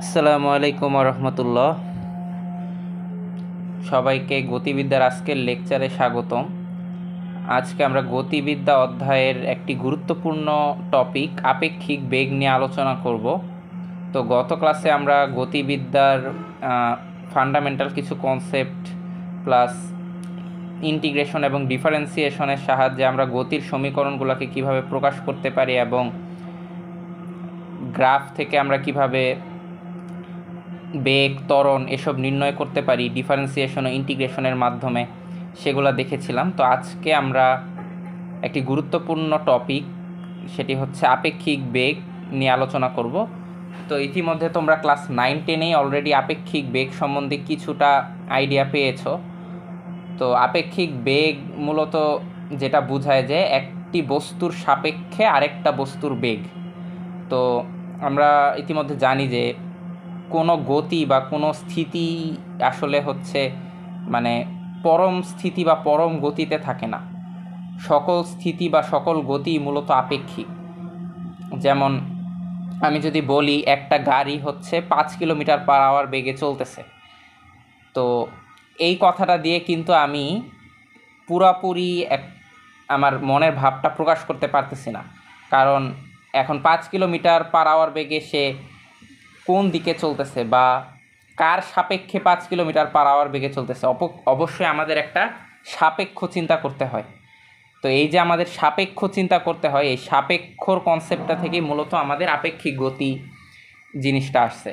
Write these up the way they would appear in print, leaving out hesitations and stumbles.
আসসালামু আলাইকুম রহমতুল্লাহ। সবাইকে গতিবিদ্যার আজকের লেকচারে স্বাগতম। আজকে আমরা গতিবিদ্যা অধ্যায়ের একটি গুরুত্বপূর্ণ টপিক আপেক্ষিক বেগ নিয়ে আলোচনা করব। তো গত ক্লাসে আমরা গতিবিদ্যার ফান্ডামেন্টাল কিছু কনসেপ্ট প্লাস ইন্টিগ্রেশন এবং ডিফারেন্সিয়েশনের সাহায্যে আমরা গতির সমীকরণগুলোকে কিভাবে প্রকাশ করতে পারি এবং গ্রাফ থেকে আমরা কিভাবে বেগ, ত্বরণ এসব নির্ণয় করতে পারি ডিফারেন্সিয়েশন ও ইন্টিগ্রেশনের মাধ্যমে, সেগুলো দেখেছিলাম। তো আজকে আমরা একটি গুরুত্বপূর্ণ টপিক, সেটি হচ্ছে আপেক্ষিক বেগ নিয়ে আলোচনা করব। তো ইতিমধ্যে তোমরা ক্লাস 9-10-এই অলরেডি আপেক্ষিক বেগ সম্বন্ধে কিছুটা আইডিয়া পেয়েছো। তো আপেক্ষিক বেগ মূলত যেটা বোঝায় যে একটি বস্তুর সাপেক্ষে আরেকটা বস্তুর বেগ। তো আমরা ইতিমধ্যে জানি যে কোনো গতি বা কোনো স্থিতি আসলে হচ্ছে মানে পরম স্থিতি বা পরম গতিতে থাকে না। সকল স্থিতি বা সকল গতি মূলত আপেক্ষিক। যেমন আমি যদি বলি একটা গাড়ি হচ্ছে 5 কিলোমিটার পার আওয়ার বেগে চলতেছে, তো এই কথাটা দিয়ে কিন্তু আমি পুরাপুরি আমার মনের ভাবটা প্রকাশ করতে পারতেছি না। কারণ এখন 5 কিলোমিটার পার আওয়ার বেগে সে কোন দিকে চলতেছে বা কার সাপেক্ষে 5 কিলোমিটার পার আওয়ার বেগে চলতেছে, অবশ্যই আমাদের একটা সাপেক্ষ চিন্তা করতে হয়। তো এই যে আমাদের সাপেক্ষ চিন্তা করতে হয়, এই সাপেক্ষর কনসেপ্টটা থেকেই মূলত আমাদের আপেক্ষিক গতি জিনিসটা আসছে।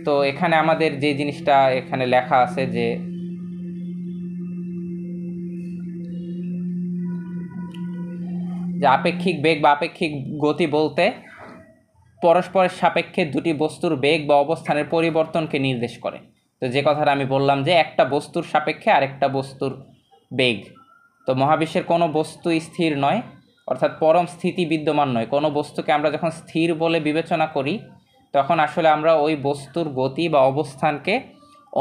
তো এখানে আমাদের যে জিনিসটা এখানে লেখা আছে যে আপেক্ষিক বেগ বা আপেক্ষিক গতি বলতে পরস্পরের সাপেক্ষে দুটি বস্তুর বেগ বা অবস্থানের পরিবর্তনকে নির্দেশ করে। তো যে কথাটা আমি বললাম যে একটা বস্তুর সাপেক্ষে আরেকটা বস্তুর বেগ। তো মহাবিশ্বের কোনো বস্তুই স্থির নয়, অর্থাৎ পরম স্থিতি বিদ্যমান নয়। কোনো বস্তুকে আমরা যখন স্থির বলে বিবেচনা করি তখন আসলে আমরা ওই বস্তুর গতি বা অবস্থানকে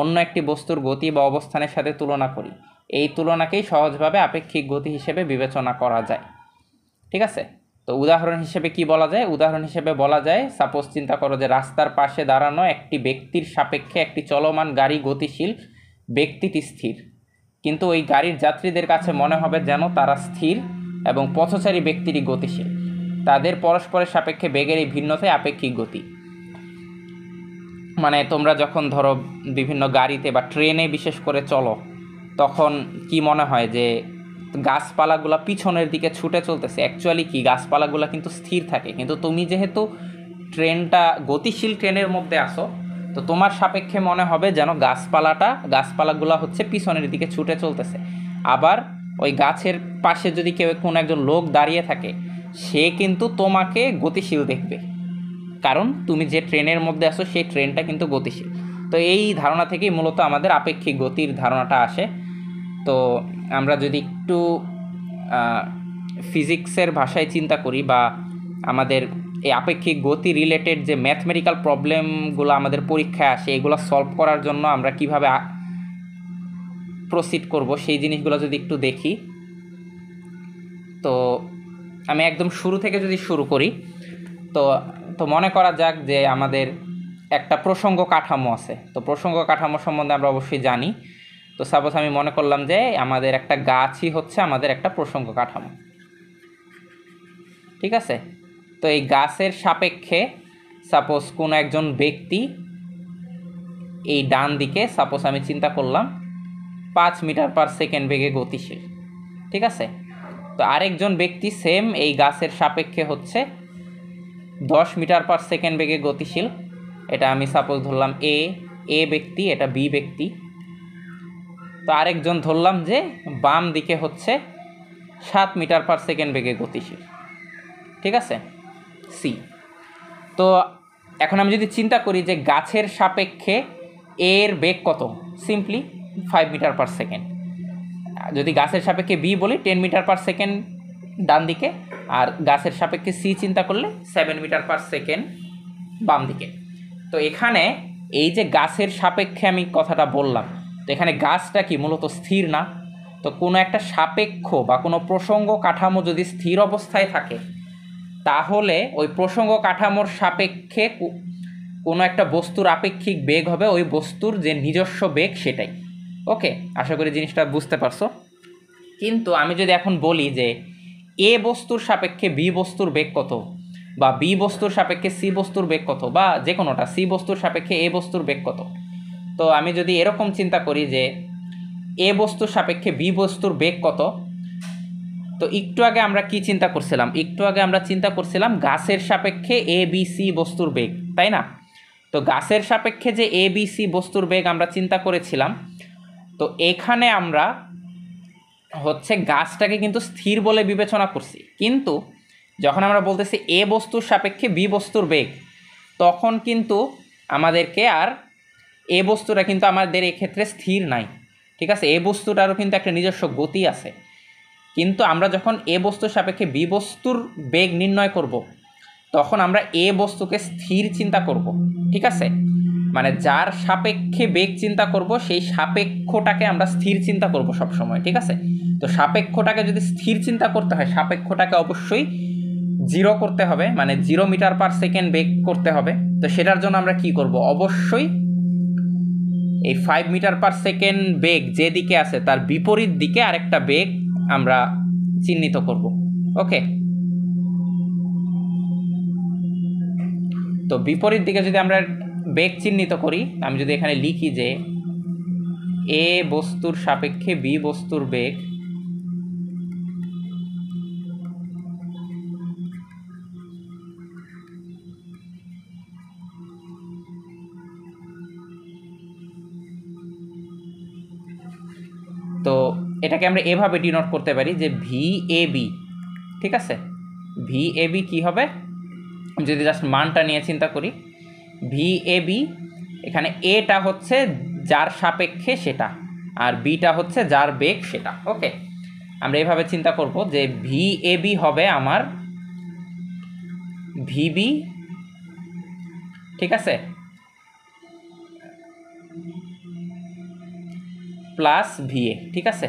অন্য একটি বস্তুর গতি বা অবস্থানের সাথে তুলনা করি। এই তুলনাকেই সহজভাবে আপেক্ষিক গতি হিসেবে বিবেচনা করা যায়। ঠিক আছে? তো উদাহরণ হিসেবে কি বলা যায়? উদাহরণ হিসেবে বলা যায়, সাপোজ চিন্তা করো যে রাস্তার পাশে দাঁড়ানো একটি ব্যক্তির সাপেক্ষে একটি চলমান গাড়ি গতিশীল, ব্যক্তিটি স্থির। কিন্তু ওই গাড়ির যাত্রীদের কাছে মনে হবে যেন তারা স্থির এবং পথচারী ব্যক্তিটি গতিশীল। তাদের পরস্পরের সাপেক্ষে বেগের এই ভিন্নতাই আপেক্ষিক গতি। মানে তোমরা যখন ধরো বিভিন্ন গাড়িতে বা ট্রেনে বিশেষ করে চলো, তখন কি মনে হয় যে গাছপালাগুলো পিছনের দিকে ছুটে চলতেছে। অ্যাকচুয়ালি কি, গাছপালাগুলো কিন্তু স্থির থাকে, কিন্তু তুমি যেহেতু ট্রেনটা গতিশীল ট্রেনের মধ্যে আসো, তো তোমার সাপেক্ষে মনে হবে যেন গাছপালাগুলো হচ্ছে পিছনের দিকে ছুটে চলতেছে। আবার ওই গাছের পাশে যদি কেউ কোনো একজন লোক দাঁড়িয়ে থাকে, সে কিন্তু তোমাকে গতিশীল দেখবে, কারণ তুমি যে ট্রেনের মধ্যে আসো সেই ট্রেনটা কিন্তু গতিশীল। তো এই ধারণা থেকেই মূলত আমাদের আপেক্ষিক গতির ধারণাটা আসে। তো আমরা যদি একটু ফিজিক্সের ভাষায় চিন্তা করি বা আমাদের এই আপেক্ষিক গতি রিলেটেড যে ম্যাথমেটিক্যাল প্রবলেমগুলো আমাদের পরীক্ষায় আসে, এগুলো সলভ করার জন্য আমরা কিভাবে প্রসিড করব সেই জিনিসগুলো যদি একটু দেখি। তো আমি একদম শুরু থেকে যদি শুরু করি, তো তো মনে করা যাক যে আমাদের একটা প্রসঙ্গ কাঠামো আছে। তো প্রসঙ্গ কাঠামো সম্বন্ধে আমরা অবশ্যই জানি। তো সাপোজ আমি মনে করলাম যে আমাদের একটা গাছই হচ্ছে আমাদের একটা প্রসঙ্গ কাঠামো। ঠিক আছে? তো এই গাছের সাপেক্ষে সাপোজ কোনো একজন ব্যক্তি এই ডান দিকে, সাপোজ আমি চিন্তা করলাম 5 মিটার পার সেকেন্ড বেগে গতিশীল। ঠিক আছে? তো আরেকজন ব্যক্তি সেম এই গাছের সাপেক্ষে হচ্ছে 10 মিটার পার সেকেন্ড বেগে গতিশীল। এটা আমি সাপোজ ধরলাম এ ব্যক্তি, এটা বি ব্যক্তি। তো আরেকজন ধরলাম যে বাম দিকে হচ্ছে 7 মিটার পার সেকেন্ড বেগে গতিশীল। ঠিক আছে? সি। তো এখন আমি যদি চিন্তা করি যে গাছের সাপেক্ষে এর বেগ কত, সিম্পলি 5 মিটার পার সেকেন্ড। যদি গাছের সাপেক্ষে বি বলি 10 মিটার পার সেকেন্ড ডান দিকে, আর গাছের সাপেক্ষে সি চিন্তা করলে 7 মিটার পার সেকেন্ড বাম দিকে। তো এখানে এই যে গাছের সাপেক্ষে আমি কথাটা বললাম, তো এখানে গাছটা কি মূলত স্থির না? তো কোনো একটা সাপেক্ষ বা কোনো প্রসঙ্গ কাঠামো যদি স্থির অবস্থায় থাকে, তাহলে ওই প্রসঙ্গ কাঠামোর সাপেক্ষে কোনো একটা বস্তুর আপেক্ষিক বেগ হবে ওই বস্তুর যে নিজস্ব বেগ সেটাই। ওকে, আশা করি জিনিসটা বুঝতে পারছো। কিন্তু আমি যদি এখন বলি যে এ বস্তুর সাপেক্ষে বি বস্তুর বেগ কত, বা বি বস্তুর সাপেক্ষে সি বস্তুর বেগ কত, বা যে কোনোটা সি বস্তুর সাপেক্ষে এ বস্তুর বেগ কত, তো আমি যদি এরকম চিন্তা করি যে এ বস্তুর সাপেক্ষে বি বস্তুর বেগ কত, তো একটু আগে আমরা কি চিন্তা করছিলাম? একটু আগে আমরা চিন্তা করছিলাম গাছের সাপেক্ষে এ বি সি বস্তুর বেগ, তাই না? তো গাছের সাপেক্ষে যে এ বি সি বস্তুর বেগ আমরা চিন্তা করেছিলাম, তো এখানে আমরা হচ্ছে গাছটাকে কিন্তু স্থির বলে বিবেচনা করছি। কিন্তু যখন আমরা বলতেছি এ বস্তুর সাপেক্ষে বি বস্তুর বেগ, তখন কিন্তু আমাদেরকে আর এ বস্তুটা কিন্তু আমাদের এক্ষেত্রে স্থির নাই, ঠিক আছে? এ বস্তুটারও কিন্তু একটা নিজস্ব গতি আছে। কিন্তু আমরা যখন এ বস্তুর সাপেক্ষে বি বস্তুর বেগ নির্ণয় করব, তখন আমরা এ বস্তুকে স্থির চিন্তা করব, ঠিক আছে? মানে যার সাপেক্ষে বেগ চিন্তা করব সেই সাপেক্ষটাকে আমরা স্থির চিন্তা করব সবসময়, ঠিক আছে? তো সাপেক্ষটাকে যদি স্থির চিন্তা করতে হয়, সাপেক্ষটাকে অবশ্যই 0 করতে হবে, মানে 0 মিটার পার সেকেন্ড বেগ করতে হবে। তো সেটার জন্য আমরা কি করব? অবশ্যই এই 5 মিটার পার সেকেন্ড বেগ যেদিকে আছে তার বিপরীত দিকে আরেকটা বেগ আমরা চিহ্নিত করব। ওকে, তো বিপরীত দিকে যদি আমরা বেগ চিহ্নিত করি, আমি যদি এখানে লিখি যে এ বস্তুর সাপেক্ষে বি বস্তুর বেগ তো এটাকে আমরা এভাবে ডিনোট করতে পারি যে ভি এ বি, ঠিক আছে? ভি এ বি কী হবে? যদি জাস্ট মানটা নিয়ে চিন্তা করি, ভি এ বি, এখানে এটা হচ্ছে যার সাপেক্ষে সেটা, আর বিটা হচ্ছে যার বেগ সেটা। ওকে, আমরা এভাবে চিন্তা করব যে ভি এ বি হবে আমার ভিবি, ঠিক আছে, প্লাস ভিএ, ঠিক আছে?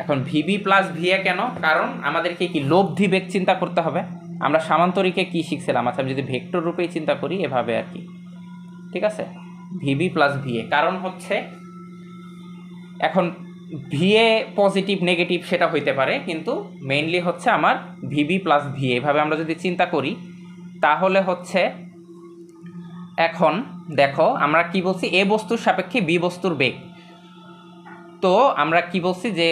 এখন ভিবি প্লাস ভিএ কেন? কারণ আমাদেরকে কি লব্ধি বেগ চিন্তা করতে হবে। আমরা সামান্তরিকে কি শিখছিলাম? আচ্ছা, আমি যদি ভেক্টর রূপেই চিন্তা করি এভাবে আর কি, ঠিক আছে, ভিবি প্লাস ভিএ। কারণ হচ্ছে এখন ভিএ পজিটিভ নেগেটিভ সেটা হইতে পারে, কিন্তু মেইনলি হচ্ছে আমার ভিবি প্লাস ভিএ। এভাবে আমরা যদি চিন্তা করি তাহলে হচ্ছে এখন দেখো আমরা কি বলছি, এ বস্তুর সাপেক্ষে বি বস্তুর বেগ। তো আমরা কি বলছি যে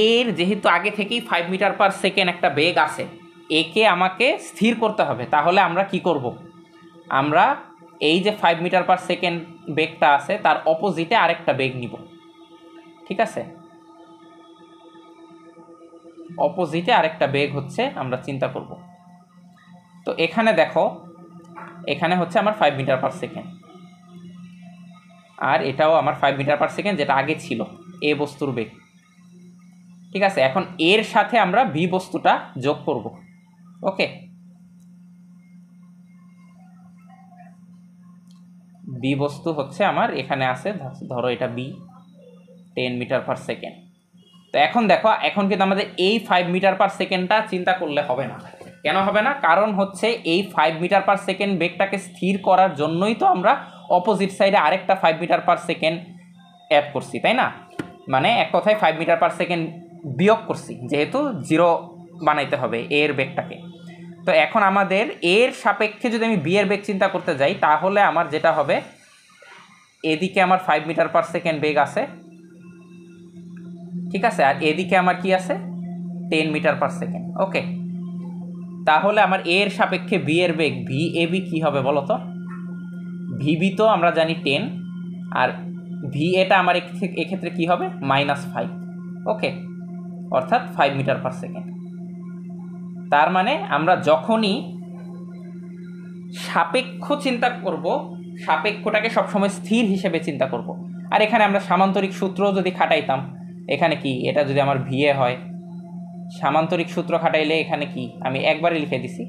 এর যেহেতু আগে থেকেই 5 মিটার পার সেকেন্ড একটা বেগ আছে, একে আমাকে স্থির করতে হবে। তাহলে আমরা কি করব? আমরা এই যে 5 মিটার পার সেকেন্ড বেগটা আছে তার অপোজিটে আরেকটা বেগ নিব, ঠিক আছে? অপোজিটে আরেকটা বেগ হচ্ছে আমরা চিন্তা করব। তো এখানে দেখো, এখানে হচ্ছে আমার 5 মিটার পার সেকেন্ড, আর এটাও আমার 5 মিটার পার সেকেন্ড যেটা আগে ছিল এ বস্তুর বেগ, ঠিক আছে? এখন এর সাথে আমরা বি বস্তুটা যোগ করব। ওকে, বি বস্তু হচ্ছে আমার এখানে আছে, ধরো এটা বি, 10 মিটার পার সেকেন্ড। তো এখন দেখো, এখন কিন্তু আমাদের এই 5 মিটার পার সেকেন্ডটা চিন্তা করলে হবে না। কেন হবে না? কারণ হচ্ছে এই 5 মিটার পার সেকেন্ড বেগটাকে স্থির করার জন্যই তো আমরা অপোজিট সাইডে আরেকটা 5 মিটার পার সেকেন্ড অ্যাড করছি, তাই না? মানে এক কথায় 5 মিটার পার সেকেন্ড বিয়োগ করছি, যেহেতু 0 বানাইতে হবে এর বেগটাকে। তো এখন আমাদের এর সাপেক্ষে যদি আমি বি এর বেগ চিন্তা করতে যাই, তাহলে আমার যেটা হবে, এদিকে আমার 5 মিটার পার সেকেন্ড বেগ আছে, ঠিক আছে, আর এদিকে আমার কি আছে, 10 মিটার পার সেকেন্ড। ওকে, তাহলে আমার এর সাপেক্ষে বি এর বেগ ভি এ বি কী হবে বলো তো? ভিবি তো আমরা জানি 10, আর ভি এটা আমার এক্ষেত্রে কী হবে? -5। ওকে, অর্থাৎ 5 মিটার পার সেকেন্ড। তার মানে আমরা যখনই সাপেক্ষ চিন্তা করব, সাপেক্ষটাকে সবসময় স্থির হিসেবে চিন্তা করব। আর এখানে আমরা সামান্তরিক সূত্র যদি খাটাইতাম, এখানে কি, এটা যদি আমার ভিএ হয়, সামান্তরিক সূত্র খাটাইলে এখানে কি, আমি একবারে লিখে দিছি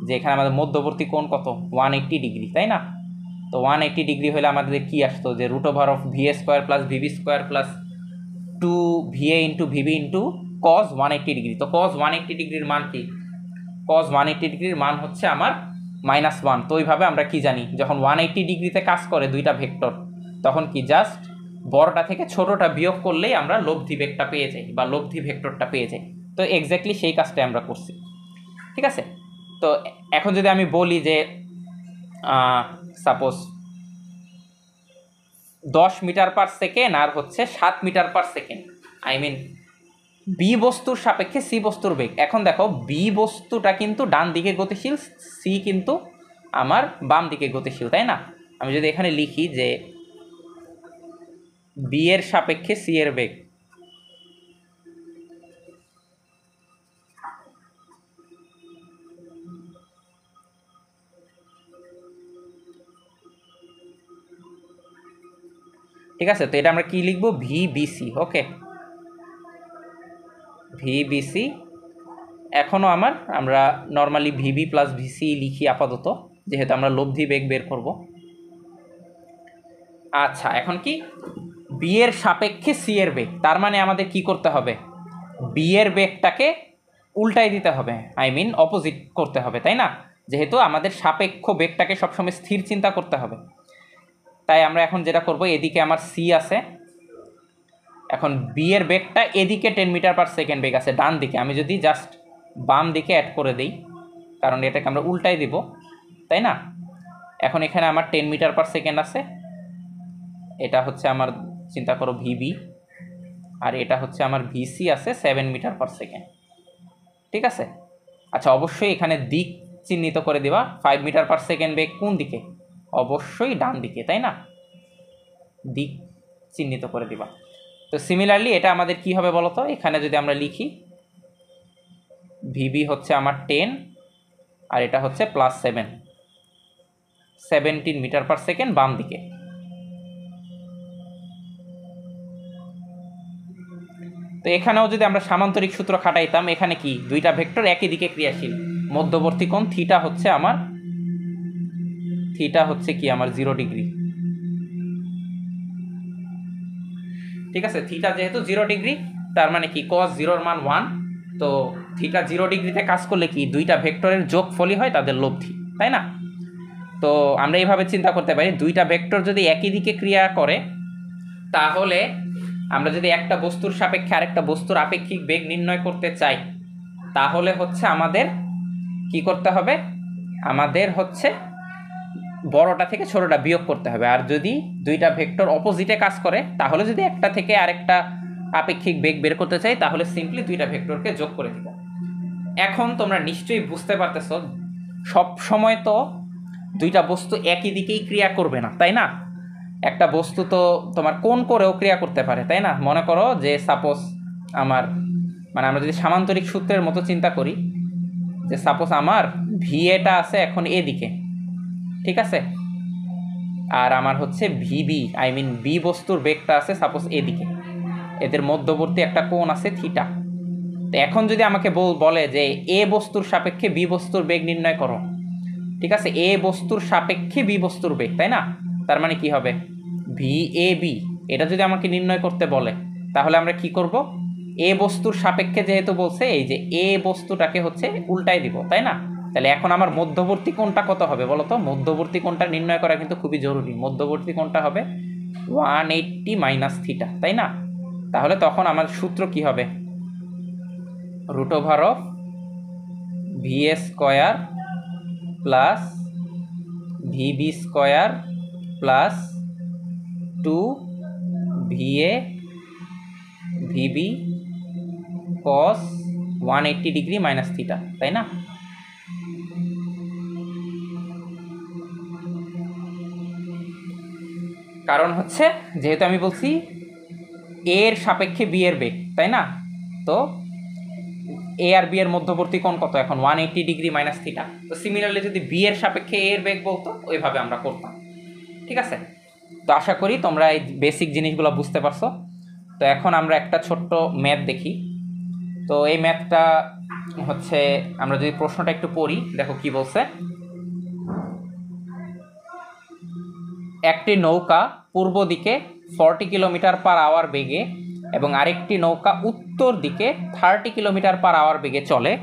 যে এখানে আমাদের মধ্যবর্তী কোণ কত, 180 ডিগ্রি, তাই না? তো 180 ডিগ্রি হলে আমাদের কি আসতো, যে √VA square plus VB square plus 2 VA into VB into cos 180 degree. তো কজ 180 ডিগ্রির মান কি? cos 180 ডিগ্রির মান হচ্ছে আমার -1। তো ওইভাবে আমরা কি জানি, যখন 180 ডিগ্রিতে কাজ করে দুইটা ভেক্টর, তখন কি জাস্ট বড়টা থেকে ছোটটা বিয়োগ করলেই আমরা লব্ধি বেগটা পেয়ে যাই বা লব্ধি ভেক্টরটা পেয়ে যাই। তো এক্স্যাক্টলি সেই কাজটাই আমরা করছি, ঠিক আছে। তো এখন যদি আমি বলি যে সাপোজ 10 মিটার পার সেকেন্ড আর হচ্ছে 7 metre per second, I mean B বস্তুর সাপেক্ষে সি বস্তুর বেগ। এখন দেখো বি বস্তুটা কিন্তু ডান দিকে গতিশীল, সি কিন্তু আমার বাম দিকে গতিশীল, তাই না। আমি যদি এখানে লিখি যে বি এর সাপেক্ষে সি এর বেগ, ঠিক আছে। তো এটা আমরা কি লিখবো, ভি বিসি। ওকে, ভি বিসি। এখনও আমরা নর্মালি ভিবি প্লাস ভিসি লিখি আপাতত, যেহেতু আমরা লব্ধি বেগ বের করব। আচ্ছা, এখন কি বি এর সাপেক্ষে সি এর বেগ, তার মানে আমাদের কি করতে হবে, বি এর বেগটাকে উল্টাই দিতে হবে, আই মিন অপোজিট করতে হবে, তাই না। যেহেতু আমাদের সাপেক্ষ বেগটাকে সবসময় স্থির চিন্তা করতে হবে, তাই আমরা এখন যেটা করব, এদিকে আমার সি আছে, এখন বি এর বেগটা এদিকে 10 মিটার পার সেকেন্ড বেগ আছে ডান দিকে। আমি যদি জাস্ট বাম দিকে অ্যাড করে দিই, কারণ এটাকে আমরা উল্টাই দিব, তাই না। এখন এখানে আমার 10 মিটার পার সেকেন্ড আছে, এটা হচ্ছে আমার চিন্তা করো ভিবি, আর এটা হচ্ছে আমার ভিসি আছে 7 মিটার পার সেকেন্ড, ঠিক আছে। আচ্ছা, অবশ্যই এখানে দিক চিহ্নিত করে দেবা, 5 মিটার পার সেকেন্ড বেগ কোন দিকে, অবশ্যই ডান দিকে, তাই না, দিক চিহ্নিত করে দিবা। তো সিমিলারলি এটা আমাদের কি হবে বলো তো, এখানে যদি আমরা লিখি ভিবি হচ্ছে আমার 10 আর এটা হচ্ছে +7, 17 মিটার পার সেকেন্ড বাম দিকে। তো এখানেও যদি আমরা সামান্তরিক সূত্র খাটাইতাম, এখানে কি দুইটা ভেক্টর একই দিকে ক্রিয়াশীল, মধ্যবর্তী কোণ থিটা হচ্ছে কি আমার 0 ডিগ্রি, ঠিক আছে। থিটা যেহেতু 0 ডিগ্রি, তার মানে কি cos 0 এর মান 1। তো থিটা 0 ডিগ্রিতে কাজ করলে কি দুইটা ভেক্টরের যোগফলই হয় তাদের লব্ধি, তাই না। তো আমরা এইভাবে চিন্তা করতে পারি, দুইটা ভেক্টর যদি একই দিকে ক্রিয়া করে, তাহলে আমরা যদি একটা বস্তুর সাপেক্ষে আরেকটা বস্তুর আপেক্ষিক বেগ নির্ণয় করতে চাই, তাহলে হচ্ছে আমাদের কি করতে হবে, আমাদের হচ্ছে বড়টা থেকে ছোটটা বিয়োগ করতে হবে। আর যদি দুইটা ভেক্টর অপোজিটে কাজ করে, তাহলে যদি একটা থেকে আরেকটা আপেক্ষিক বেগ বের করতে চাই, তাহলে সিম্পলি দুইটা ভেক্টরকে যোগ করে দিব। এখন তোমরা নিশ্চয়ই বুঝতে পারতেছো, সব সময় তো দুইটা বস্তু একই দিকেই ক্রিয়া করবে না, তাই না। একটা বস্তু তো তোমার কোণ করেও ক্রিয়া করতে পারে, তাই না। মনে করো যে সাপোজ আমরা যদি সামান্তরিক সূত্রের মতো চিন্তা করি, যে সাপোজ আমার ভিএটা আছে এখন এদিকে, ঠিক আছে, আর আমার হচ্ছে ভিবি, আই মিন বি বস্তুর বেগটা আছে সাপোজ এদিকে, এদের মধ্যবর্তী একটা কোণ আছে থিটা। তো এখন যদি আমাকে বলে যে এ বস্তুর সাপেক্ষে বি বস্তুর বেগ নির্ণয় করো, ঠিক আছে, এ বস্তুর সাপেক্ষে বি বস্তুর বেগ, তাই না। তার মানে কি হবে, ভি এ বি, এটা যদি আমাকে নির্ণয় করতে বলে, তাহলে আমরা কি করব, এ বস্তুর সাপেক্ষে যেহেতু বলছে, এই যে এ বস্তুটাকে হচ্ছে উল্টাই দিব, তাই না। তাহলে এখন আমার মধ্যবর্তী কোণটা কত হবে বলো তো, মধ্যবর্তী কোণটা নির্ণয় করা কিন্তু খুবই জরুরি। মধ্যবর্তী কোণটা হবে 180 মাইনাস থিটা, তাই না। তাহলে তখন আমার সূত্র কি হবে, √of VA square plus VB square plus 2 VA VB cos 180 degree minus theta, তাই না। কারণ হচ্ছে যেহেতু আমি বলছি এর সাপেক্ষে বি এর বেগ, তাই না। তো এ আর বি এর মধ্যবর্তী কোণ কত এখন, 180 ডিগ্রি মাইনাস থিটা। তো সিমিলারলি যদি বি এর সাপেক্ষে এ এর বেগ বলতো, ওইভাবে আমরা করতাম, ঠিক আছে। তো আশা করি তোমরা এই বেসিক জিনিসগুলো বুঝতে পারছো। তো এখন আমরা একটা ছোট্ট ম্যাথ দেখি। তো এই ম্যাথটা হচ্ছে, আমরা যদি প্রশ্নটা একটু পড়ি, দেখো কি বলছে। একটি নৌকা পূর্ব দিকে 40 কিলোমিটার পার আওয়ার বেগে এবং আরেকটি নৌকা উত্তর দিকে 30 কিলোমিটার পার আওয়ার বেগে চলে।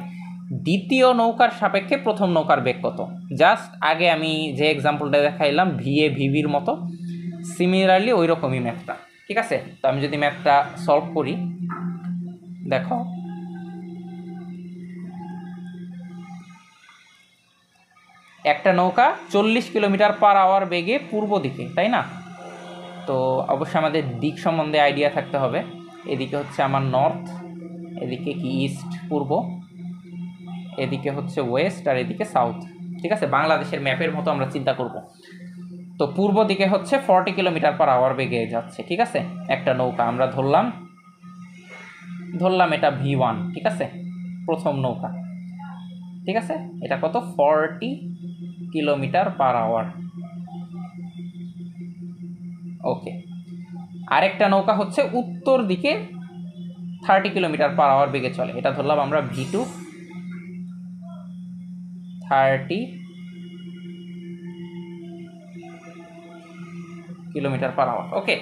দ্বিতীয় নৌকার সাপেক্ষে প্রথম নৌকার বেগ কত। জাস্ট আগে আমি যে এক্সাম্পলটা দেখাইলাম ভিএ ভিভির মতো, সিমিলারলি ওই রকমই ম্যাথটা, ঠিক আছে। তো আমি যদি ম্যাথটা সলভ করি, দেখো একটা নৌকা 40 কিলোমিটার পার আওয়ার বেগে পূর্ব দিকে, তাই না। তো অবশ্যই আমাদের দিক সম্বন্ধে আইডিয়া থাকতে হবে। এদিকে হচ্ছে আমার নর্থ, এদিকে কি ইস্ট পূর্ব, এদিকে হচ্ছে ওয়েস্ট, আর এদিকে সাউথ, ঠিক আছে। বাংলাদেশের ম্যাপের মতো আমরা চিন্তা করব। তো পূর্ব দিকে হচ্ছে 40 কিলোমিটার পার আওয়ার বেগে যাচ্ছে, ঠিক আছে। একটা নৌকা আমরা ধরলাম এটা V1, ঠিক আছে, প্রথম নৌকা, ঠিক আছে। এটা কত, 40 কিলোমিটার পার আওয়ার, ওকে। আরেকটা নৌকা হচ্ছে উত্তর দিকে 30 কিলোমিটার পার আওয়ার বেগে চলে, এটা ধরলাম আমরা V2, 30 কিলোমিটার পার আওয়ার, ওকে।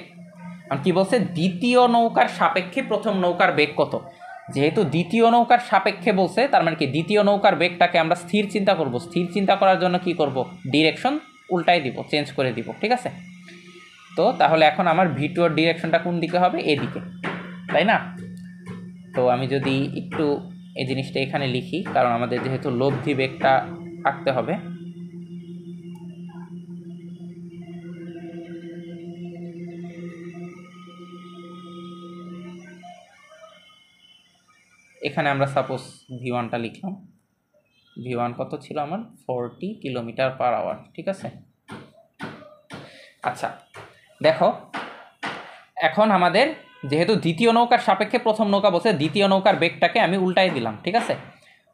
আর কি বলছে, দ্বিতীয় নৌকার সাপেক্ষে প্রথম নৌকার বেগ কত। যেহেতু দ্বিতীয় নৌকার সাপেক্ষে বলছে, তার মানে কি দ্বিতীয় নৌকার বেগটাকে আমরা স্থির চিন্তা করব। স্থির চিন্তা করার জন্য কি করব, ডিরেকশন উল্টাই দিব, চেঞ্জ করে দিব, ঠিক আছে। তো তাহলে এখন আমার V2 এর ডিরেকশনটা কোন দিকে হবে, এদিকে, তাই না। তো আমি যদি একটু এই জিনিসটা এখানে লিখি, কারণ আমাদের যেহেতু লব্ধি বেগটা আঁকতে হবে। এখানে আমরা সাপোজ V1টা লিখলাম। V1 কত ছিল আমার, 40 কিলোমিটার পার আওয়ার, ঠিক আছে। আচ্ছা দেখো, এখন আমাদের যেহেতু দ্বিতীয় নৌকার সাপেক্ষে প্রথম নৌকা বলছে, দ্বিতীয় নৌকার বেগটাকে আমি উল্টাই দিলাম, ঠিক আছে।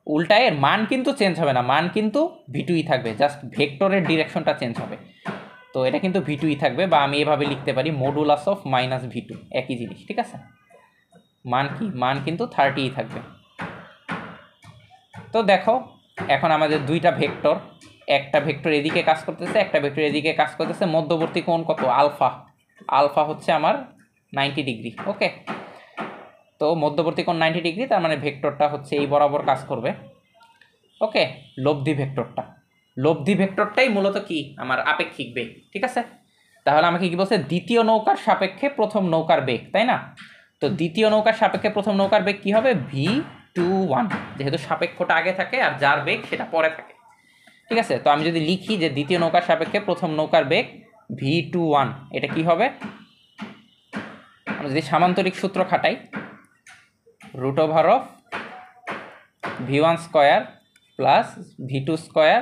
উল্টায়ের মান কিন্তু চেঞ্জ হবে না, মান কিন্তু V2ই থাকবে, জাস্ট ভেক্টরের ডিরেকশনটা চেঞ্জ হবে। তো এটা কিন্তু V2ই থাকবে, বা আমি এভাবে লিখতে পারি মডুলাস অফ -V2, একই জিনিস, ঠিক আছে। মান কি, মান কিন্তু 30ই থাকবে। তো দেখো এখন আমাদের দুইটা ভেক্টর, একটা ভেক্টর এদিকে কাজ করতেছে, একটা ভেক্টর এদিকে কাজ করতেছে, মধ্যবর্তী কোণ কত, আলফা। আলফা হচ্ছে আমার 90 ডিগ্রি, ওকে। তো মধ্যবর্তী কোণ 90 ডিগ্রি, তার মানে ভেক্টরটা হচ্ছে এই বরাবর কাজ করবে, ওকে। লব্ধি ভেক্টরটাই মূলত কি, আমার আপেক্ষিক বেগ, ঠিক আছে। তাহলে আমাকে কি বলছে, দ্বিতীয় নৌকার সাপেক্ষে প্রথম নৌকার বেগ, তাই না। তো দ্বিতীয় নৌকার সাপেক্ষে প্রথম নৌকার বেগ কি হবে, V21, যেহেতু সাপেক্ষটা আগে থাকে আর যার বেগ সেটা পরে থাকে, ঠিক আছে। তো আমি যদি লিখি যে দ্বিতীয় নৌকার সাপেক্ষে প্রথম নৌকার বেগ V21, এটা কি হবে, আমি যদি সামান্তরিক সূত্র খাটাই, √of V1 square plus V2 square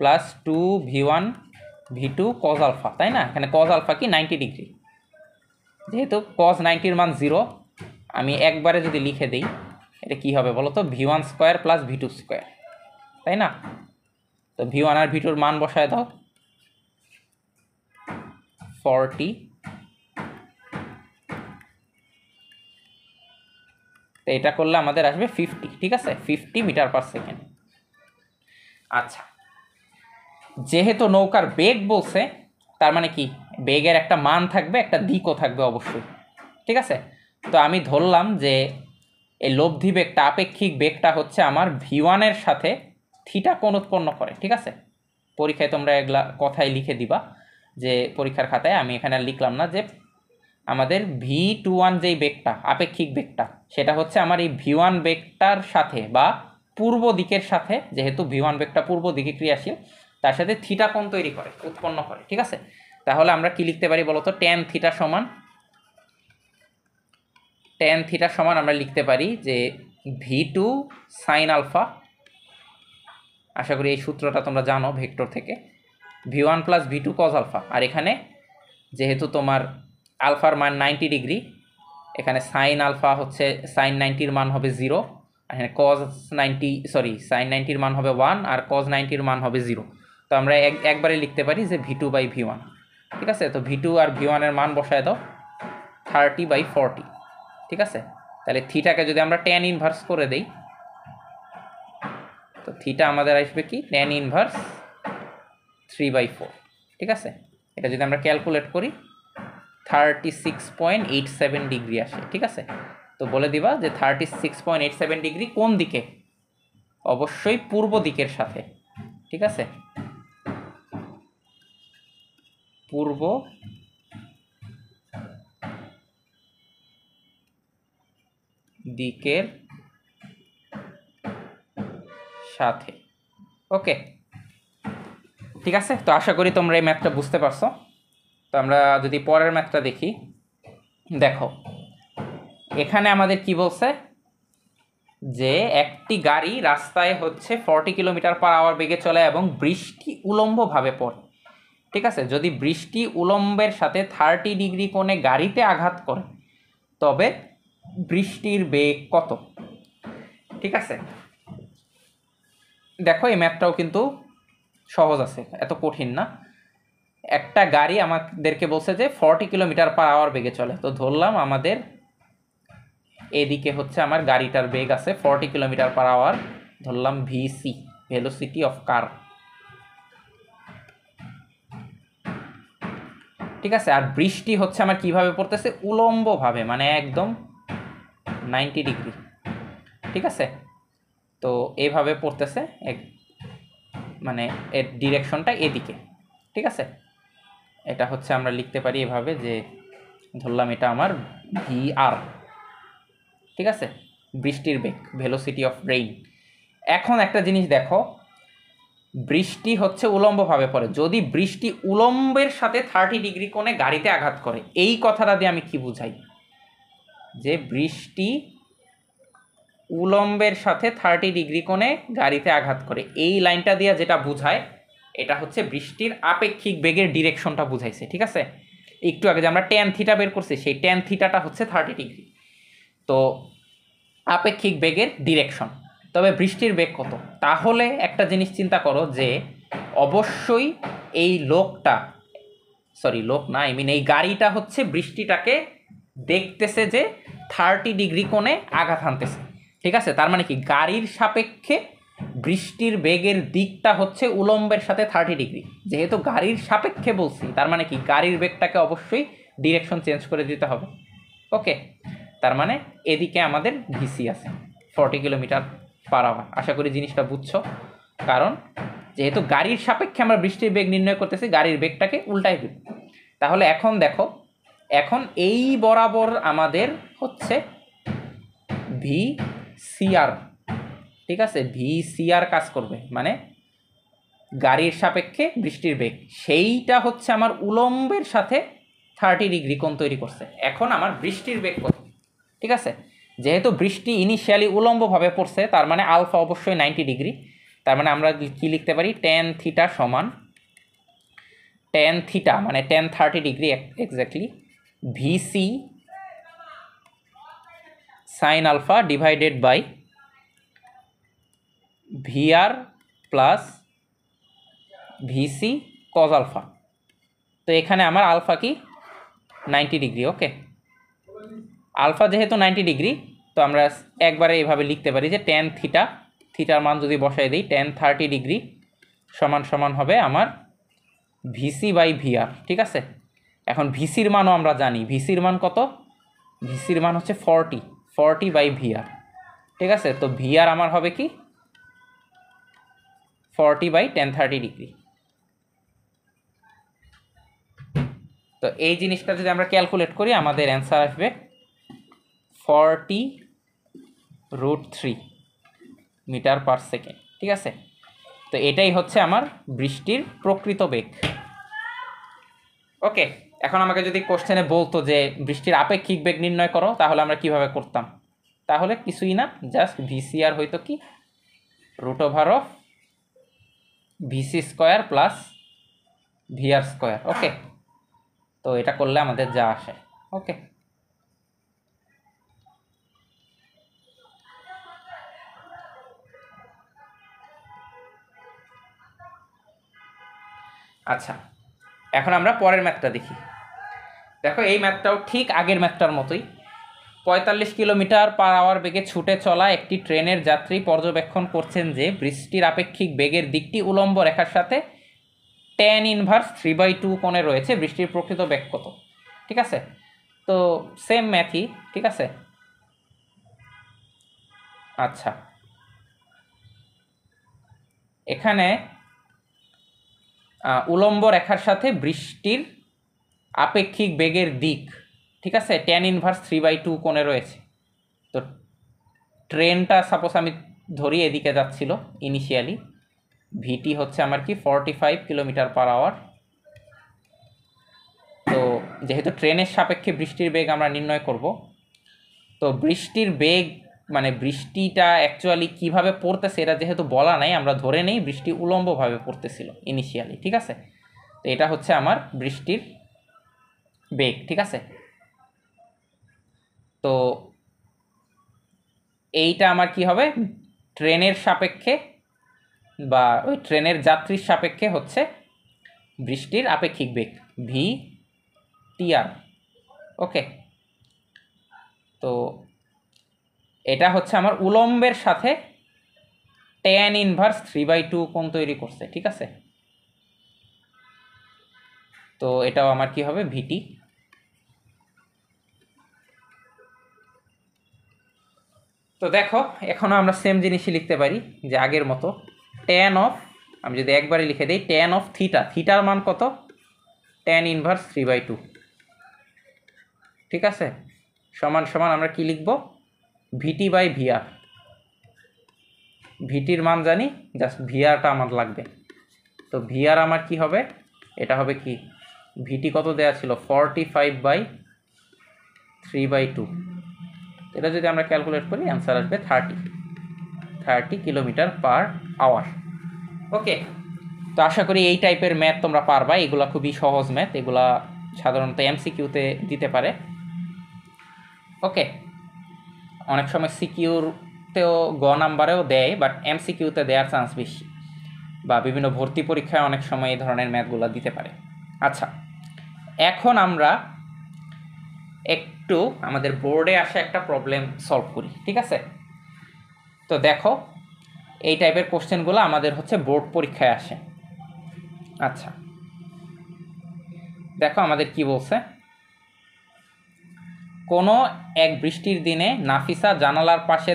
plus 2V1 V2 cos alpha, তাই না। এখানে cos আলফা কি 90 ডিগ্রি, যেহেতু cos 90-র মান 0, আমি একবারে যদি লিখে দিই, এটা কি হবে বলো তো, V1 square plus V2 square, তাই না। তো V1 আর V2-র মান বসায় দাও, 40, তো এটা করলে আমাদের আসবে 50, ঠিক আছে, 50 মিটার পার সেকেন্ড। আচ্ছা, যেহেতু নৌকার বেগ বলছে, তার মানে কি বেগের একটা মান থাকবে, একটা দিকও থাকবে অবশ্যই, ঠিক আছে। তো আমি ধরলাম যে এই লব্ধি বেগটা, আপেক্ষিক বেগটা হচ্ছে আমার V1 এর সাথে থিটা কোণ উৎপন্ন করে, ঠিক আছে। পরীক্ষায় তোমরা এগুলা কথাই লিখে দিবা, যে পরীক্ষার খাতায়, আমি এখানে লিখলাম না, যে আমাদের V21 যেই বেগটা, আপেক্ষিক বেগটা, সেটা হচ্ছে আমার এই V1 বেগটার সাথে বা পূর্ব দিকের সাথে, যেহেতু V1 বেগটা পূর্ব দিকে ক্রিয়াশীল, তার সাথে থিটা কোণ তৈরি করে, উৎপন্ন করে, ঠিক আছে। তাহলে আমরা কি লিখতে পারি বলতো, tan থিটা সমান আমরা লিখতে পারি যে V2 sin আলফা, আশা করি এই সূত্রটা তোমরা জানো ভেক্টর থেকে, V1 plus V2 cos alpha. আর এখানে যেহেতু তোমার আলফার মান 90 ডিগ্রি, এখানে সাইন আলফা হচ্ছে সাইন 90-র মান হবে 0, আর এখানে সাইন 90-র মান হবে 1, আর cos 90-র মান হবে 0। তো আমরা একবারে লিখতে পারি যে V2/V1, ঠিক আছে। তো V2 আর V1 এর মান বসায় দাও, 30/40, ঠিক আছে। তাহলে থিটাকে যদি আমরা tan ইনভার্স করে দেই, তো থিটা আমাদের আসবে কি, tan ইনভার্স 3/4, ঠিক আছে। এটা যদি আমরা ক্যালকুলেট করি 36.87 ডিগ্রি আসে, ঠিক আছে। তো বলে দিবা যে 36.87 ডিগ্রি কোন দিকে, অবশ্যই পূর্ব দিকের সাথে, ঠিক আছে, পূর্ব দিকের সাথে। ওকে, ঠিক আছে। তো আশা করি তোমরা এই ম্যাথটা বুঝতে পারছো। তো আমরা যদি পরের ম্যাথটা দেখি, দেখো এখানে আমাদের কি বলছে যে একটি গাড়ি রাস্তায় হচ্ছে 40 কিলোমিটার/আওয়ার বেগে চলে এবং বৃষ্টি উলম্বভাবে পড়ে, ঠিক আছে। যদি বৃষ্টি উলম্বের সাথে 30 ডিগ্রি কোণে গাড়িতে আঘাত করে তবে বৃষ্টির বেগ কত, ঠিক আছে। দেখো এই ম্যাথটাও কিন্তু সহজ আছে, এত কঠিন না। একটা গাড়ি আমাদেরকে বলছে যে 40 কিলোমিটার/আওয়ার বেগে চলে, তো ধরলাম আমাদের এদিকে হচ্ছে আমার গাড়িটার বেগ আছে 40 কিলোমিটার/আওয়ার, ধরলাম ভিসি, ভেলোসিটি অফ কার, ঠিক আছে। আর বৃষ্টি হচ্ছে আমার কিভাবে পড়তেছে, উলম্বভাবে, মানে একদম 90 ডিগ্রি, ঠিক আছে। তো এইভাবে পড়তেছে, মানে এর ডিরেকশনটা এদিকে, ঠিক আছে। এটা হচ্ছে আমরা লিখতে পারি এভাবে যে ধরলাম এটা আমার ভিআর, ঠিক আছে, বৃষ্টির বেগ, ভেলোসিটি অফ রেইন। এখন একটা জিনিস দেখো, বৃষ্টি হচ্ছে উলম্বভাবে পড়ে, যদি বৃষ্টি উলম্বের সাথে 30 ডিগ্রি কোণে গাড়িতে আঘাত করে, এই কথাটা দিয়ে আমি কি বুঝাই, যে বৃষ্টি উলম্বের সাথে 30 ডিগ্রি কোণে গাড়িতে আঘাত করে, এই লাইনটা দিয়ে যেটা বুঝায় এটা হচ্ছে বৃষ্টির আপেক্ষিক বেগের ডিরেকশনটা বুঝাইছে, ঠিক আছে। একটু আগে যে আমরা ট্যান থিটা বের করছি, সেই ট্যান থিটাটা হচ্ছে 30 ডিগ্রি। তো আপেক্ষিক বেগের ডিরেকশন, তবে বৃষ্টির বেগ কত, তাহলে একটা জিনিস চিন্তা করো যে অবশ্যই এই লোক না, এই গাড়িটা হচ্ছে বৃষ্টিটাকে দেখতেছে যে 30 ডিগ্রি কোণে আঘাত হানতেছে, ঠিক আছে। তার মানে কি গাড়ির সাপেক্ষে বৃষ্টির বেগের দিকটা হচ্ছে উলম্বের সাথে 30 ডিগ্রি, যেহেতু গাড়ির সাপেক্ষে বলছি তার মানে কি গাড়ির বেগটাকে অবশ্যই ডিরেকশন চেঞ্জ করে দিতে হবে। ওকে, তার মানে এদিকে আমাদের ভিসি আছে 40 কিলোমিটার/আওয়ার। আশা করি জিনিসটা বুঝছো, কারণ যেহেতু গাড়ির সাপেক্ষে আমরা বৃষ্টির বেগ নির্ণয় করতেছি, গাড়ির বেগটাকে উল্টাই দিব। তাহলে এখন দেখো, এখন এই বরাবর আমাদের হচ্ছে ভিসিআর, ঠিক আছে, ভিসিআর কাজ করবে, মানে গাড়ির সাপেক্ষে বৃষ্টির বেগ, সেইটা হচ্ছে আমার উলম্বের সাথে 30 ডিগ্রি কোণ তৈরি করছে। এখন আমার বৃষ্টির বেগ কত, ঠিক আছে। যেহেতু বৃষ্টি ইনিশিয়ালি উলম্বভাবে পড়ছে, তার মানে আলফা অবশ্যই 90 ডিগ্রি, তার মানে আমরা কি লিখতে পারি, ট্যান থিটা সমান, ট্যান থিটা মানে tan 30 degree exactly, VC sine alpha divided by VR plus VC cos alpha. তো এখানে আমার আলফা কি 90 ডিগ্রি। ওকে, আলফা যেহেতু 90 ডিগ্রি, তো আমরা একবারে এইভাবে লিখতে পারি যে ট্যান থিটার মান যদি বসাই দিই, ট্যান 30 ডিগ্রি সমান সমান হবে আমার ভিসি বাই ভিআর, ঠিক আছে। এখন ভিসির মানও আমরা জানি, ভিসির মান কত, ভিসির মান হচ্ছে 40 বাই ভিআর, ঠিক আছে। তো ভিআর আমার হবে কি 40 বাই ট্যান 30 ডিগ্রি। তো এই জিনিসটা যদি আমরা ক্যালকুলেট করি, আমাদের অ্যান্সার আসবে 40√3 মিটার/সেকেন্ড, ঠিক আছে। তো এটাই হচ্ছে আমার বৃষ্টির প্রকৃত বেগ। ওকে, এখন আমাকে যদি কোশ্চেনে বলতো যে বৃষ্টির আপেক্ষিক বেগ নির্ণয় করো, তাহলে আমরা কিভাবে করতাম, তাহলে কিছুই না, জাস্ট ভিসিআর হইতো কি √অফ VC square plus VR square. Okay, তো এটা করলে আমাদের যা আসে। ওকে, আচ্ছা, এখন আমরা পরের ম্যাথটা দেখি। দেখো এই ম্যাথটাও ঠিক আগের ম্যাথটার মতোই। 45 কিলোমিটার/আওয়ার বেগে ছুটে চলা একটি ট্রেনের যাত্রী পর্যবেক্ষণ করছেন যে বৃষ্টির আপেক্ষিক বেগের দিকটি উলম্ব রেখার সাথে ট্যান ইনভার্স 3/2 কোণে রয়েছে, বৃষ্টির প্রকৃত বেগ কত, ঠিক আছে। তো সেম ম্যাথই, ঠিক আছে। আচ্ছা, এখানে উলম্ব রেখার সাথে বৃষ্টির আপেক্ষিক বেগের দিক, ঠিক আছে, tan ইনভার্স 3/2 কোণে রয়েছে। তো ট্রেনটা সাপোজ আমি ধরি এদিকে যাচ্ছিল ইনিশিয়ালি, ভিটি হচ্ছে আমার কি 45 কিলোমিটার পার আওয়ার। তো যেহেতু ট্রেনের সাপেক্ষে বৃষ্টির বেগ আমরা নির্ণয় করব, তো বৃষ্টির বেগ মানে বৃষ্টিটা অ্যাকচুয়ালি কিভাবে পড়তেছে এটা যেহেতু বলা নাই, আমরা ধরে নেই বৃষ্টি উলম্বভাবে পড়তেছিল ইনিশিয়ালি, ঠিক আছে। তো এটা হচ্ছে আমার বৃষ্টির বেগ, ঠিক আছে। তো এইটা আমার কি হবে, ট্রেনের সাপেক্ষে বা ওই ট্রেনের যাত্রীর সাপেক্ষে হচ্ছে বৃষ্টির আপেক্ষিক বেগ ভি টিআর। ওকে, তো এটা হচ্ছে আমার উলম্বের সাথে tan ইনভার্স 3/2 কোণ তৈরি করছে, ঠিক আছে। তো এটাও আমার কি হবে ভিটি। তো দেখো এখনও আমরা সেম জিনিসই লিখতে পারি যে আগের মতো, tan অফ, আমি যদি একবারে লিখে দিই tan অফ থিটা, থিটার মান কত, tan ইনভার্স 3/2, ঠিক আছে, সমান সমান আমরা কি লিখব, ভিটি বাই ভিআর। ভিটির মান জানি, জাস্ট ভিআরটা আমার লাগবে। তো ভিআর আমার কি হবে, এটা হবে কি, ভিটি কত দেওয়া ছিল 45/3/2, এটা যদি আমরা ক্যালকুলেট করি অ্যান্সার আসবে 30 কিলোমিটার পার আওয়ার। ওকে, তো আশা করি এই টাইপের ম্যাথ তোমরা পারবা, এগুলো খুবই সহজ ম্যাথ, এগুলা সাধারণত এমসিকিউতে দিতে পারে। ওকে, অনেক সময় সিকিউতেও গ নাম্বারেও দেয়, বাট এমসিকিউতে দেওয়ার চান্স বেশি, বা বিভিন্ন ভর্তি পরীক্ষায় অনেক সময় এই ধরনের ম্যাথগুলো দিতে পারে। আচ্ছা, এখন আমরা একটু আমাদের বোর্ডে আসা একটা প্রবলেম সলভ করি, ঠিক আছে। তো দেখো এই টাইপের কোশ্চেনগুলো আমাদের হচ্ছে বোর্ড পরীক্ষায় আসে। আচ্ছা দেখো আমাদের কি বলছে, কোনো এক বৃষ্টির দিনে নাফিসা জানালার পাশে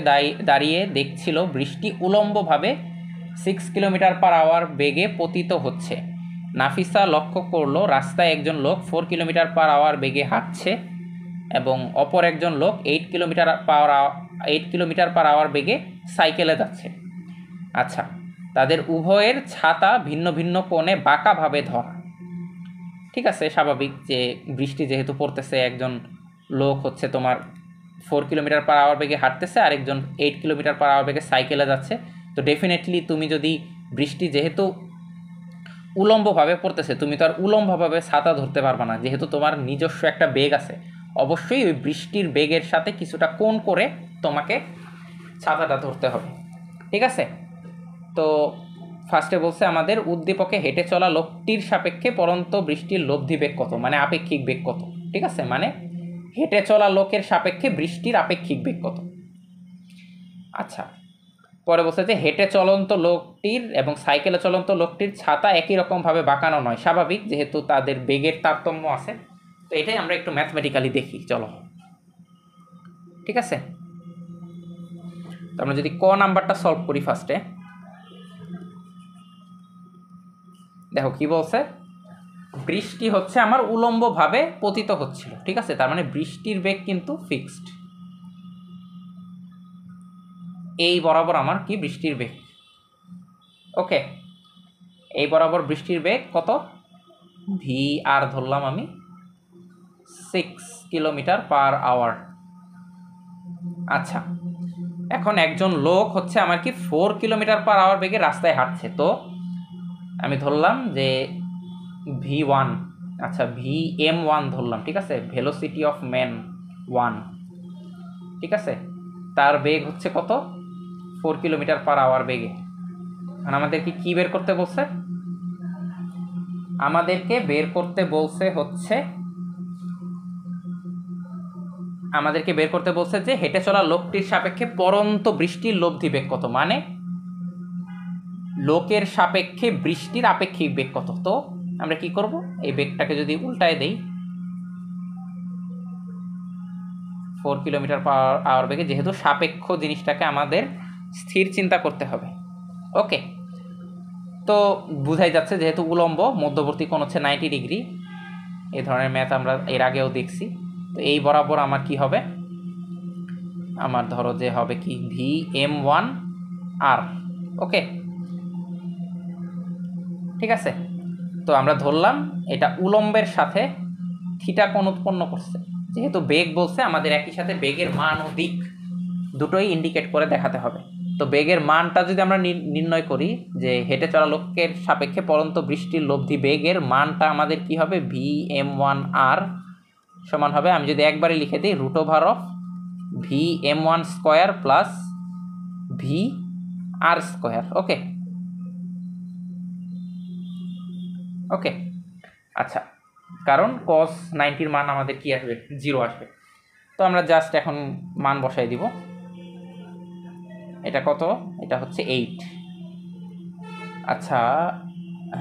দাঁড়িয়ে দেখছিল বৃষ্টি উলম্বভাবে 6 কিলোমিটার পার আওয়ার বেগে পতিত হচ্ছে। নাফিসা লক্ষ্য করলো রাস্তায় একজন লোক 4 কিলোমিটার পার আওয়ার বেগে হাঁটছে এবং অপর একজন লোক 8 কিলোমিটার পার আওয়ার বেগে সাইকেলে যাচ্ছে। আচ্ছা, তাদের উভয়ের ছাতা ভিন্ন ভিন্ন কোণে বাঁকাভাবে ধরা, ঠিক আছে, স্বাভাবিক যে বৃষ্টি যেহেতু পড়তেছে, একজন লোক হচ্ছে তোমার 4 কিলোমিটার পার আওয়ার বেগে হাঁটতেছে, আরেকজন 8 কিলোমিটার পার আওয়ার বেগে সাইকেলে যাচ্ছে। তো ডেফিনেটলি তুমি যদি বৃষ্টি যেহেতু উলম্বভাবে পড়তেছে, তুমি তো আর উলম্বভাবে ছাতা ধরতে পারবে না, যেহেতু তোমার নিজস্ব একটা বেগ আছে, অবশ্যই ওই বৃষ্টির বেগের সাথে কিছুটা কোণ করে তোমাকে ছাতাটা ধরতে হবে, ঠিক আছে। তো ফার্স্টে বলছে আমাদের উদ্দীপকে হেঁটে চলা লোকটির সাপেক্ষে পরন্ত বৃষ্টির লব্ধি বেগ কত, মানে আপেক্ষিক বেগ কত, ঠিক আছে, মানে হেঁটে চলা লোকের সাপেক্ষে বৃষ্টির আপেক্ষিক বেগ কত। আচ্ছা, পরে বলছে যে হেঁটে চলন্ত লোকটির এবং সাইকেলে চলন্ত লোকটির ছাতা একই রকমভাবে বাঁকানো নয়, স্বাভাবিক যেহেতু তাদের বেগের তারতম্য আছে। তো এটাই আমরা একটু ম্যাথমেটিক্যালি দেখি, চলো, ঠিক আছে। তো আমরা যদি ক নাম্বারটা সলভ করি ফার্স্টে, দেখো কি বলছে, বৃষ্টি হচ্ছে আমার উলম্বভাবে পতিত হচ্ছিল, ঠিক আছে, তার মানে বৃষ্টির বেগ কিন্তু ফিক্সড, এই বরাবর আমার কি বৃষ্টির বেগ। ওকে, এই বরাবর বৃষ্টির বেগ কত, ভি আর ধরলাম আমি 6 কিলোমিটার পার আওয়ার। আচ্ছা, এখন একজন লোক হচ্ছে আমার কি 4 কিলোমিটার পার আওয়ার বেগে রাস্তায় হাঁটছে, তো আমি ধরলাম যে V1, আচ্ছা VM1 ধরলাম, ঠিক আছে, ভেলোসিটি অফ ম্যান 1, ঠিক আছে, তার বেগ হচ্ছে কত 4 কিলোমিটার পার আওয়ার বেগে। আর আমাদেরকে কি বের করতে বলছে, আমাদেরকে বের করতে বলছে যে হেঁটে চলা লোকটির সাপেক্ষে পরন্ত বৃষ্টির লব্ধি বেগ কত, মানে লোকের সাপেক্ষে বৃষ্টির আপেক্ষিক বেগ কত। তো আমরা কি করব, এই বেগটাকে যদি উল্টায় দেই 4 কিলোমিটার পার আওয়ার বেগে, যেহেতু সাপেক্ষ জিনিসটাকে আমাদের স্থির চিন্তা করতে হবে। ওকে, তো বোঝাই যাচ্ছে যেহেতু উলম্ব মধ্যবর্তী কোণ হচ্ছে 90 ডিগ্রি, এই ধরনের ম্যাথ আমরা এর আগেও দেখছি। তো এই বরাবর আমার কি হবে, আমার ধরো যে হবে কি VM1R। ওকে, ঠিক আছে। তো আমরা ধরলাম এটা উলম্বের সাথে থিটা কোণ উৎপন্ন করছে। যেহেতু বেগ বলছে, আমাদের একই সাথে বেগের মান ও দিক দুটোই ইন্ডিকেট করে দেখাতে হবে। তো বেগের মানটা যদি আমরা নির্ণয় করি, যে হেঁটে চলা লোকের সাপেক্ষে পড়ন্ত বৃষ্টির লব্ধি বেগের মানটা আমাদের কি হবে, VM1R সমান হবে, আমি যদি একবারে লিখে দিই, √of VM1 square plus VR square. Okay okay, আচ্ছা, কারণ cos 90 মান আমাদের কি আসবে, 0 আসবে। তো আমরা জাস্ট এখন মান বসাই দিব। এটা কত, এটা হচ্ছে 8। আচ্ছা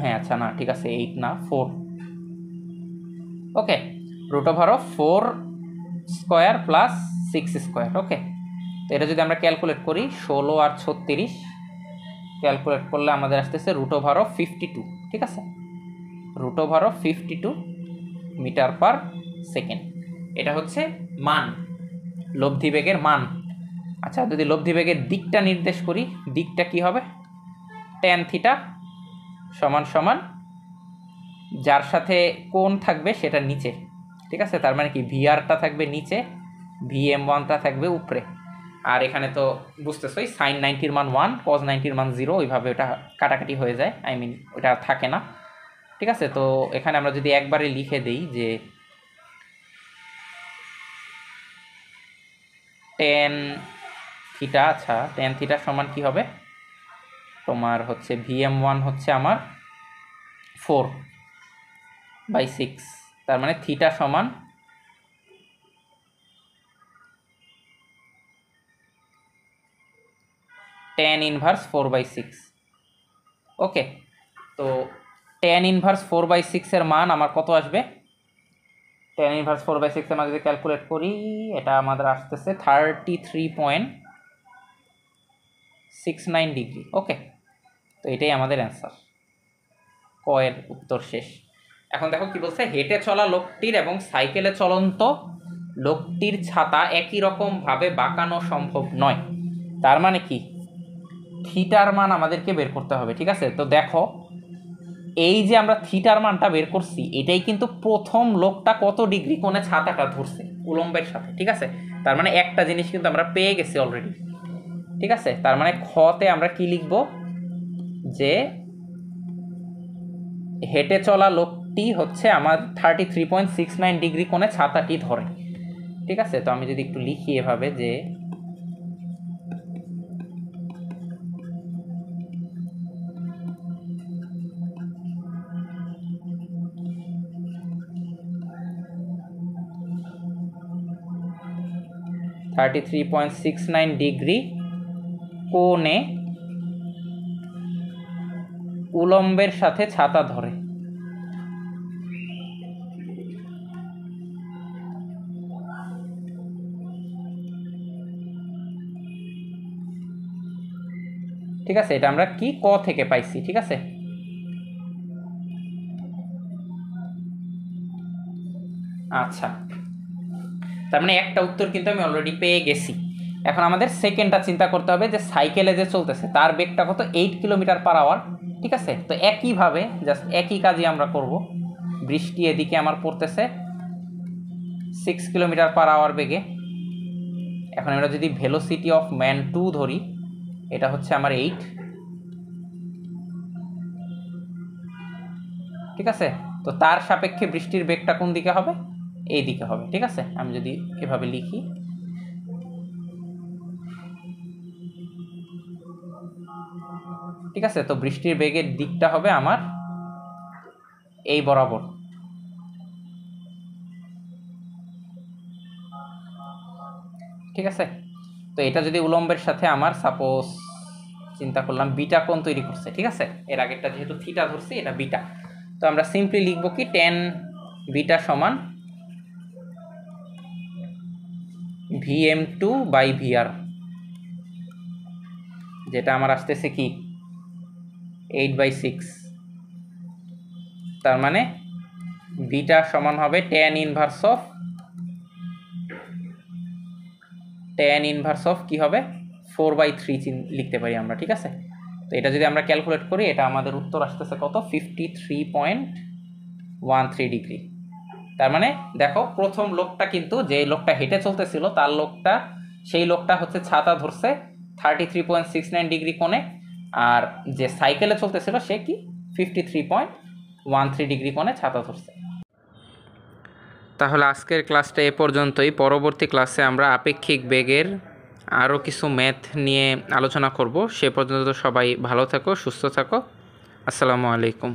হ্যাঁ, আচ্ছা না, ঠিক আছে, 8 না, 4। ওকে, √of 4 square plus 6 square. Okay, তো এটা যদি আমরা ক্যালকুলেট করি, 16 আর 36 ক্যালকুলেট করলে আমাদের আসতেছে √of 52। ঠিক আছে, √of 52 মিটার পার সেকেন্ড। এটা হচ্ছে মান, লব্ধি বেগের মান। আচ্ছা, যদি লব্ধি বেগের দিকটা নির্দেশ করি, দিকটা কি হবে, tan থিটা সমান সমান যার সাথে কোণ থাকবে সেটা নিচে। ঠিক আছে, তার মানে কি ভিআরটা থাকবে নিচে, VM1টা থাকবে উপরে। আর এখানে তো বুঝতেছই, sin 90 মান 1, cos 90 মান 0, ওইভাবে ওটা কাটাকাটি হয়ে যায়, আই মিন ওটা থাকে না। ঠিক আছে, তো এখানে আমরা যদি একবারে লিখে দেই যে tan থিটা, আচ্ছা tan থিটা সমান কি হবে, তোমার হচ্ছে VM1 হচ্ছে আমার 4/6, তার মানে থিটা সমান tan ইনভার্স 4/6। ওকে, তো tan ইনভার্স 4/6 এর মান আমার কত আসবে, tan ইনভার্স 4/6 এর মান যদি ক্যালকুলেট করি, এটা আমাদের আসতেছে 33.69 ডিগ্রি। ওকে, তো এটাই আমাদের অ্যান্সার, ক এর উত্তর শেষ। এখন দেখো কি বলছে, হেঁটে চলা লোকটির এবং সাইকেলে চলন্ত লোকটির ছাতা একই রকম ভাবে বাঁকানো সম্ভব নয়। তার মানে কি, থিটার মান আমাদেরকে বের করতে হবে। ঠিক আছে, তো দেখো এই যে আমরা থিটার মানটা বের করছি, এটাই কিন্তু প্রথম লোকটা কত ডিগ্রি কোণে ছাতাটা ধরছে উলম্বের সাথে। ঠিক আছে, তার মানে একটা জিনিস কিন্তু আমরা পেয়ে গেছি অলরেডি। ঠিক আছে, তার মানে খতে আমরা কি লিখব, যে হেঁটে চলা লোকটি হচ্ছে আমার 33.69 ডিগ্রি কোণে ছাতাটি ধরে। ঠিক আছে, তো আমি যদি একটু লিখি এভাবে, যে ডিগ্রি কোণে উলম্বের সাথে ছাতা ধরে। ঠিক আছে, এটা আমরা কি ক থেকে পাইছি। ঠিক আছে, আচ্ছা, তার মানে একটা উত্তর কিন্তু আমি অলরেডি পেয়ে গেছি। এখন আমাদের সেকেন্ডটা চিন্তা করতে হবে, যে সাইকেলে যে চলতেছে তার বেগটা কত, 8 কিলোমিটার/আওয়ার। ঠিক আছে, তো একইভাবে জাস্ট একই কাজই আমরা করব। বৃষ্টি এদিকে আমার পড়তেছে 6 কিলোমিটার/আওয়ার বেগে। এখন আমরা যদি ভেলোসিটি অফ ম্যান 2 ধরি, এটা হচ্ছে আমার 8। ঠিক আছে, তো তার সাপেক্ষে বৃষ্টির বেগটা কোন দিকে হবে, এই দিকে হবে। ঠিক আছে, আমি যদি এভাবে লিখি, ঠিক আছে, তো বৃষ্টির বেগের দিকটা হবে আমার এই বরাবর। ঠিক আছে, তো এটা যদি উলম্বের সাথে আমার সাপোজ চিন্তা করলাম বিটা কোণ তৈরি করছে। ঠিক আছে, এর আগেরটা যেহেতু থিটা ধরছি, এটা বিটা, তো আমরা সিম্পলি লিখব কি, tan বিটা সমান VM2/VR, যেটা আমার আসতেছে কি 8/6, তার মানে বিটা সমান হবে tan ইনভার্স অফ কি হবে 4/3 লিখতে পারি আমরা, ঠিক আছে। তো এটা যদি আমরা ক্যালকুলেট করি, এটা আমাদের উত্তর আসতেছে কত, 53.13 ডিগ্রি। তার মানে দেখো প্রথম লোকটা কিন্তু, যে লোকটা হেঁটে চলতেছিল সেই লোকটা হচ্ছে ছাতা ধরছে 33.69 ডিগ্রি কোণে, আর যে সাইকেলে চলতেছিল সে কি 53.13 ডিগ্রি কোণে ছাতা ধরছে। তাহলে আজকের ক্লাসটা এ পর্যন্তই। পরবর্তী ক্লাসে আমরা আপেক্ষিক বেগের আরও কিছু ম্যাথ নিয়ে আলোচনা করব। সে পর্যন্ত সবাই ভালো থাকো, সুস্থ থাকো। আসসালামু আলাইকুম।